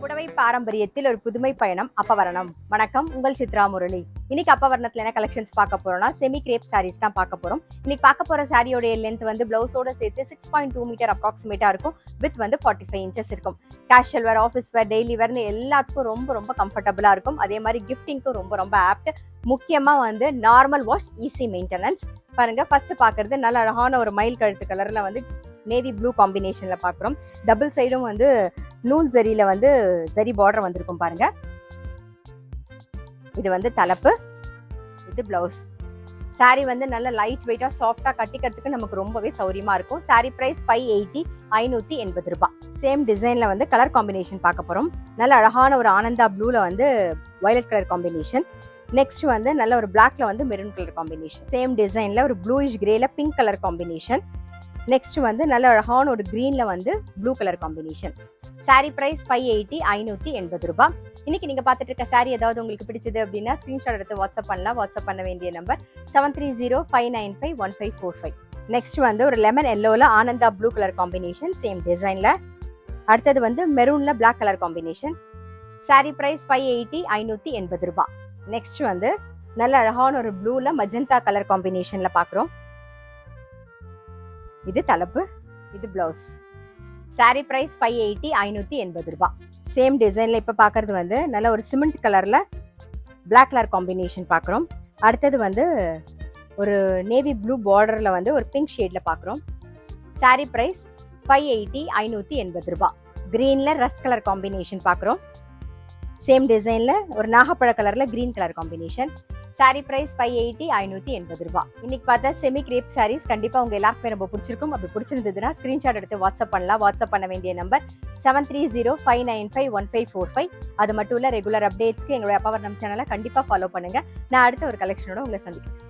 புடவை பாரம்பரியத்தில் ஒரு புதுமை பயணம் அப்பவரணம். வணக்கம், உங்கள் சித்ரா முரளி. இன்னைக்கு அப்பவரணத்துல என்ன கலெக்ஷன்ஸ் பார்க்க போறோம்னா செமி கிரேப் சாரீஸ் தான் பார்க்க போறோம். இன்னைக்கு பார்க்க போற சாரியோட லென்த் வந்து பிளவுஸோட சேர்த்து 6.2 மீட்டர் அப்ராக்சிமேட்டா இருக்கும். வித் வந்து 45 இன்ச்சஸ் இருக்கும். Casual wear, office wear, daily வேர்னு எல்லாத்துக்கும் ரொம்ப ரொம்ப கம்ஃபர்டபுளா இருக்கும். அதே மாதிரி கிஃப்டிங்க்கும் ரொம்ப ரொம்ப ஆப்ட். முக்கியமா வந்து நார்மல் வாஷ், ஈஸி மெயின்டெனன்ஸ். பாருங்க, ஃபர்ஸ்ட் பாக்குறது நல்ல அழகான ஒரு மயில் கழுத்து கலர்ல வந்து நேவி ப்ளூ காம்பினேஷன்ல பாக்குறோம். டபுள் சைடும் வந்து நூல் ஜரியில வந்து ஜரி பார்டர் வந்திருக்கும் பாருங்க. இது வந்து தலைப்பு, இது பிளவுஸ். சாரி வந்து நல்ல லைட் வெயிட்டா சாஃப்டா கட்டிக்கிறதுக்கு நமக்கு ரொம்பவே சௌரியமா இருக்கும். சாரி பிரைஸ் 580, 580 ரூபாய். சேம் டிசைன்ல வந்து கலர் காம்பினேஷன் பார்க்க போறோம். நல்ல அழகான ஒரு ஆனந்தா ப்ளூல வந்து வயலட் கலர் காம்பினேஷன். நெக்ஸ்ட் வந்து நல்ல ஒரு பிளாக்ல வந்து மெரூன் கலர் காம்பினேஷன். சேம் டிசைன்ல ஒரு ப்ளூயிஷ் கிரேல பிங்க் கலர் காம்பினேஷன். நெக்ஸ்ட் வந்து நல்ல அழகான ஒரு கிரீன்ல வந்து blue colour combination. Sari price 580, 580 ரூபாய். இன்னைக்கு நீங்க பார்த்துட்டு இருக்க சாரி ஏதாவது உங்களுக்கு பிடிச்சது அப்படின்னா ஸ்கிரீன்ஷாட் எடுத்து வாட்ஸ்அப் பண்ணலாம். வாட்ஸ்அப் பண்ண வேண்டிய நம்பர் 7305951545. நெக்ஸ்ட் வந்து ஒரு லெமன் எல்லோல ஆனந்தா ப்ளூ கலர் காம்பினேஷன், சேம் டிசைன்ல. அடுத்தது வந்து மெரூன்ல black colour combination. Sari price 580, 580 ரூபாய். நெக்ஸ்ட் வந்து நல்ல அழகான ஒரு ப்ளூல மஜந்தா கலர் காம்பினேஷன்ல பாக்குறோம். இது தலைப்பு, இது பிளவுஸ். சாரி பிரைஸ் 580, 580 ரூபாய். சேம் டிசைன்ல இப்ப பாக்குறது வந்து நல்ல ஒரு சிமெண்ட் கலர்ல பிளாக் கலர் காம்பினேஷன் பாக்குறோம். அடுத்தது வந்து ஒரு நேவி ப்ளூ பார்டர்ல வந்து ஒரு பிங்க் ஷேட்ல பாக்குறோம். சாரி பிரைஸ் 580, 580 ரூபாய். கிரீன்ல ரஸ்ட் கலர் காம்பினேஷன் பாக்குறோம். சேம் டிசைன்ல ஒரு நாகப்பழ கலர்ல green colour combination. Sari price 580, 580 ரூபாய். இன்னைக்கு பார்த்தா செமி கிரேப் சாரீஸ் கண்டிப்பா உங்க எல்லாருக்குமே ரொம்ப பிடிச்சிருக்கும். அப்படி பிடிச்சிருந்ததுன்னா ஸ்கிரீன்ஷாட் எடுத்து வாட்ஸ்அப் பண்ணலாம். வாட்ஸ்அப் பண்ண வேண்டிய நம்பர் 7305951545. அது மட்டும் இல்ல, ரெகுலர் அப்டேட்ஸ்க்கு எங்களுடைய அப்பவரணம் சேனலை கண்டிப்பா ஃபாலோ பண்ணுங்க. நான் அடுத்த ஒரு கலெக்ஷனோட உங்களை சந்திக்கிறேன்.